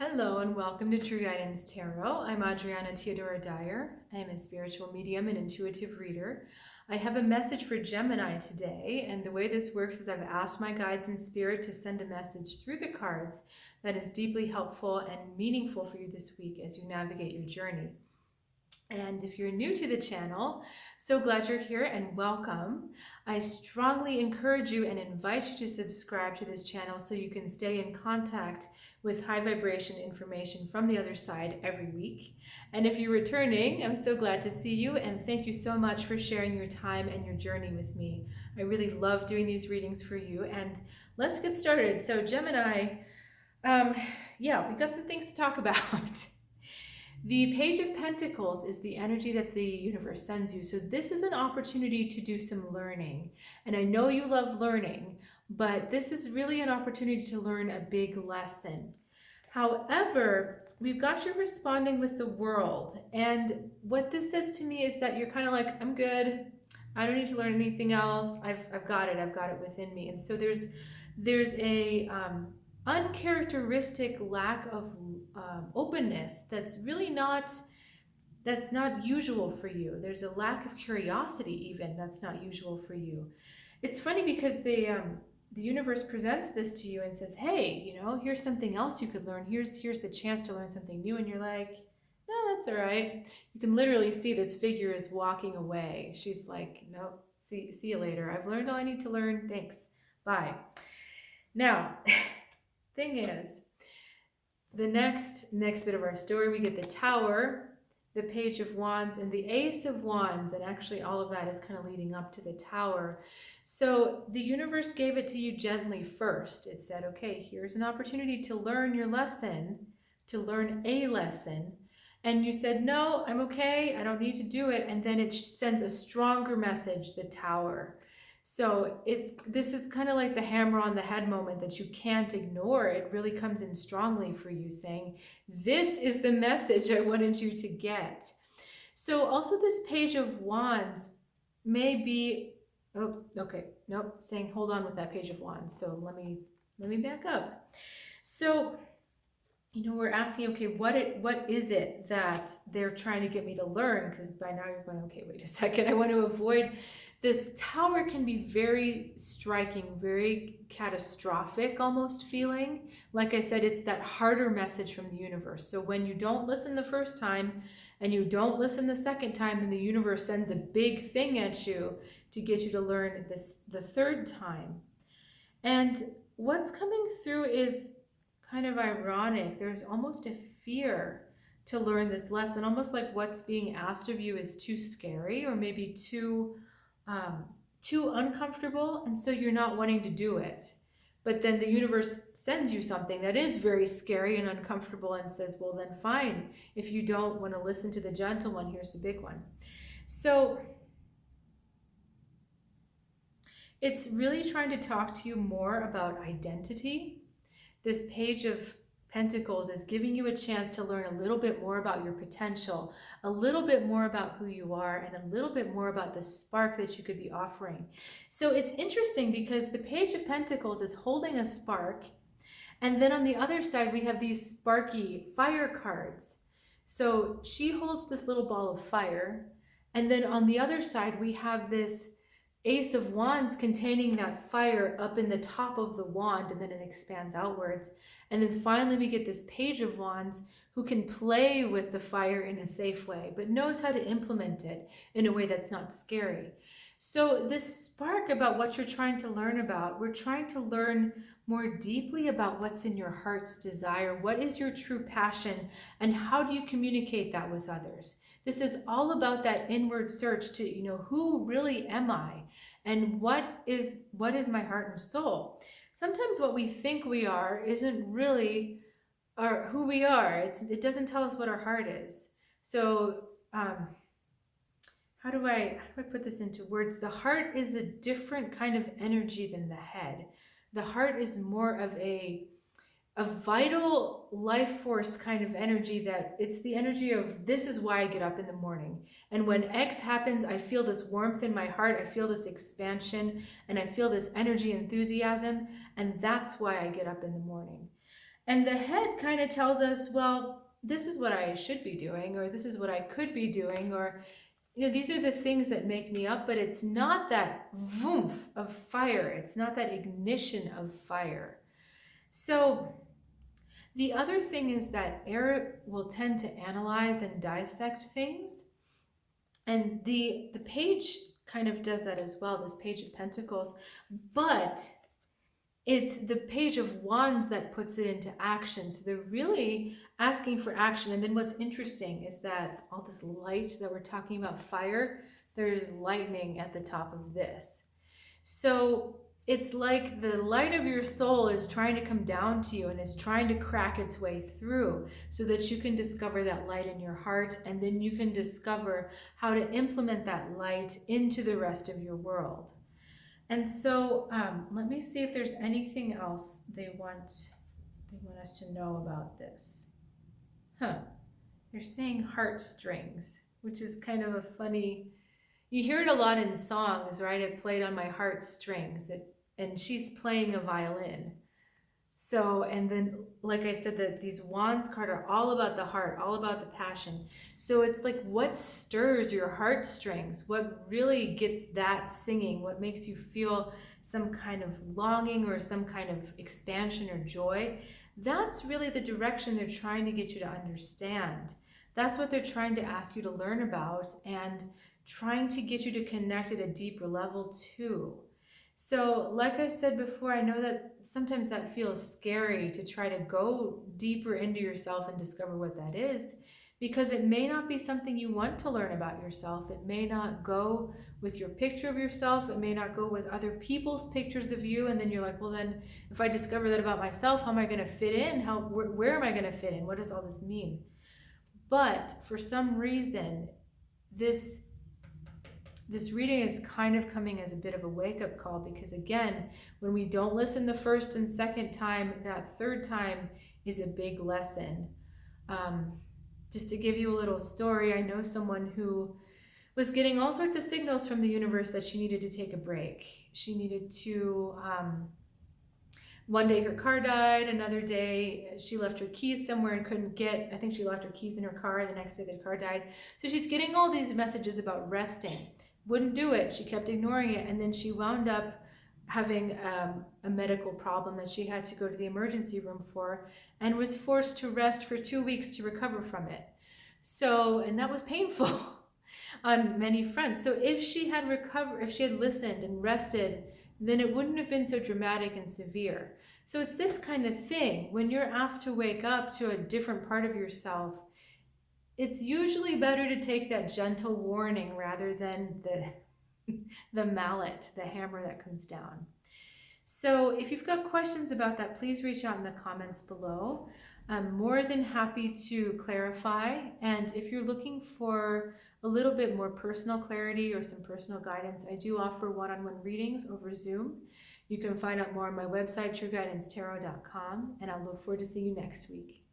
Hello and welcome to True Guidance Tarot. I'm Adriana Teodoro-Dier. I am a spiritual medium and intuitive reader. I have a message for Gemini today, and the way this works is I've asked my guides in spirit to send a message through the cards that is deeply helpful and meaningful for you this week as you navigate your journey. And if you're new to the channel, so glad you're here and welcome. I strongly encourage you and invite you to subscribe to this channel so you can stay in contact with high vibration information from the other side every week. And if you're returning, I'm so glad to see you and thank you so much for sharing your time and your journey with me. I really love doing these readings for you, and let's get started. So Gemini, we got some things to talk about. The Page of Pentacles is the energy that the universe sends you. So this is an opportunity to do some learning. And I know you love learning, but this is really an opportunity to learn a big lesson. However, we've got you responding with the world. And what this says to me is that you're kind of like, I'm good. I don't need to learn anything else. I've got it within me. And so there's a uncharacteristic lack of openness that's not usual for you. There's a lack of curiosity even that's not usual for you. It's funny because the universe presents this to you and says, hey, here's something else you could learn. Here's the chance to learn something new. And you're like, no, that's all right. You can literally see this figure is walking away. She's like, nope, see you later. I've learned all I need to learn. Thanks. Bye. Now, thing is, the next bit of our story, we get the Tower, the Page of Wands, and the Ace of Wands, and actually all of that is kind of leading up to the Tower. So the universe gave it to you gently first. It said, okay, here's an opportunity to learn your lesson, to learn a lesson. And you said, no, I'm okay, I don't need to do it. And then it sends a stronger message, the Tower. So this is kind of like the hammer on the head moment that you can't ignore. It really comes in strongly for you, saying, this is the message I wanted you to get. So also this Page of Wands may be, saying hold on with that Page of Wands. So let me back up. So, we're asking, okay, what is it that they're trying to get me to learn? Because by now you're going, okay, wait a second, I want to avoid. This Tower can be very striking, very catastrophic almost feeling. Like I said, it's that harder message from the universe. So when you don't listen the first time and you don't listen the second time, then the universe sends a big thing at you to get you to learn this the third time. And what's coming through is kind of ironic. There's almost a fear to learn this lesson, almost like what's being asked of you is too scary or maybe too uncomfortable, and so you're not wanting to do it. But then the universe sends you something that is very scary and uncomfortable and says, well, then fine. If you don't want to listen to the gentle one, here's the big one. So it's really trying to talk to you more about identity. This Page of Pentacles is giving you a chance to learn a little bit more about your potential, a little bit more about who you are, and a little bit more about the spark that you could be offering. So it's interesting because the Page of Pentacles is holding a spark, and then on the other side we have these sparky fire cards. So she holds this little ball of fire, and then on the other side we have this Ace of Wands containing that fire up in the top of the wand, and then it expands outwards. And then finally we get this Page of Wands who can play with the fire in a safe way, but knows how to implement it in a way that's not scary. So this spark about what you're trying to learn about, we're trying to learn more deeply about what's in your heart's desire. What is your true passion, and how do you communicate that with others? This is all about that inward search to, who really am I? And what is my heart and soul? Sometimes what we think we are isn't really who we are. It doesn't tell us what our heart is. So how do I put this into words? The heart is a different kind of energy than the head. The heart is more of a vital life force kind of energy, that it's the energy of, this is why I get up in the morning. And when X happens, I feel this warmth in my heart, I feel this expansion, and I feel this energy, enthusiasm, and that's why I get up in the morning. And the head kind of tells us, well, this is what I should be doing, or this is what I could be doing, or these are the things that make me up, but it's not that voomph of fire. It's not that ignition of fire. So the other thing is that air will tend to analyze and dissect things. And the page kind of does that as well, this page of pentacles, but it's the page of wands that puts it into action. So they're really asking for action. And then what's interesting is that all this light that we're talking about, fire, there's lightning at the top of this. So it's like the light of your soul is trying to come down to you and is trying to crack its way through so that you can discover that light in your heart, and then you can discover how to implement that light into the rest of your world. And so let me see if there's anything else they want us to know about this. They're saying heartstrings, which is kind of a funny, you hear it a lot in songs, right? It played on my heartstrings, and she's playing a violin. So, and then, like I said, that these wands card are all about the heart, all about the passion. So it's like, what stirs your heartstrings? What really gets that singing? What makes you feel some kind of longing or some kind of expansion or joy? That's really the direction they're trying to get you to understand. That's what they're trying to ask you to learn about, and trying to get you to connect at a deeper level too. So like I said before, I know that sometimes that feels scary to try to go deeper into yourself and discover what that is, because it may not be something you want to learn about yourself. It may not go with your picture of yourself. It may not go with other people's pictures of you. And then you're like, well, then if I discover that about myself, how am I going to fit in? Where am I going to fit in? What does all this mean? But for some reason, this reading is kind of coming as a bit of a wake-up call, because again, when we don't listen the first and second time, that third time is a big lesson. Just to give you a little story, I know someone who was getting all sorts of signals from the universe that she needed to take a break. She needed to, one day her car died, another day she left her keys somewhere and couldn't get, I think she left her keys in her car, the next day the car died. So she's getting all these messages about resting. Wouldn't do it. She kept ignoring it. And then she wound up having a medical problem that she had to go to the emergency room for, and was forced to rest for 2 weeks to recover from it. So, and that was painful on many fronts. So if she had recovered, if she had listened and rested, then it wouldn't have been so dramatic and severe. So it's this kind of thing. When you're asked to wake up to a different part of yourself, it's usually better to take that gentle warning rather than the mallet, the hammer that comes down. So if you've got questions about that, please reach out in the comments below. I'm more than happy to clarify. And if you're looking for a little bit more personal clarity or some personal guidance, I do offer one-on-one readings over Zoom. You can find out more on my website, trueguidancetarot.com, and I look forward to seeing you next week.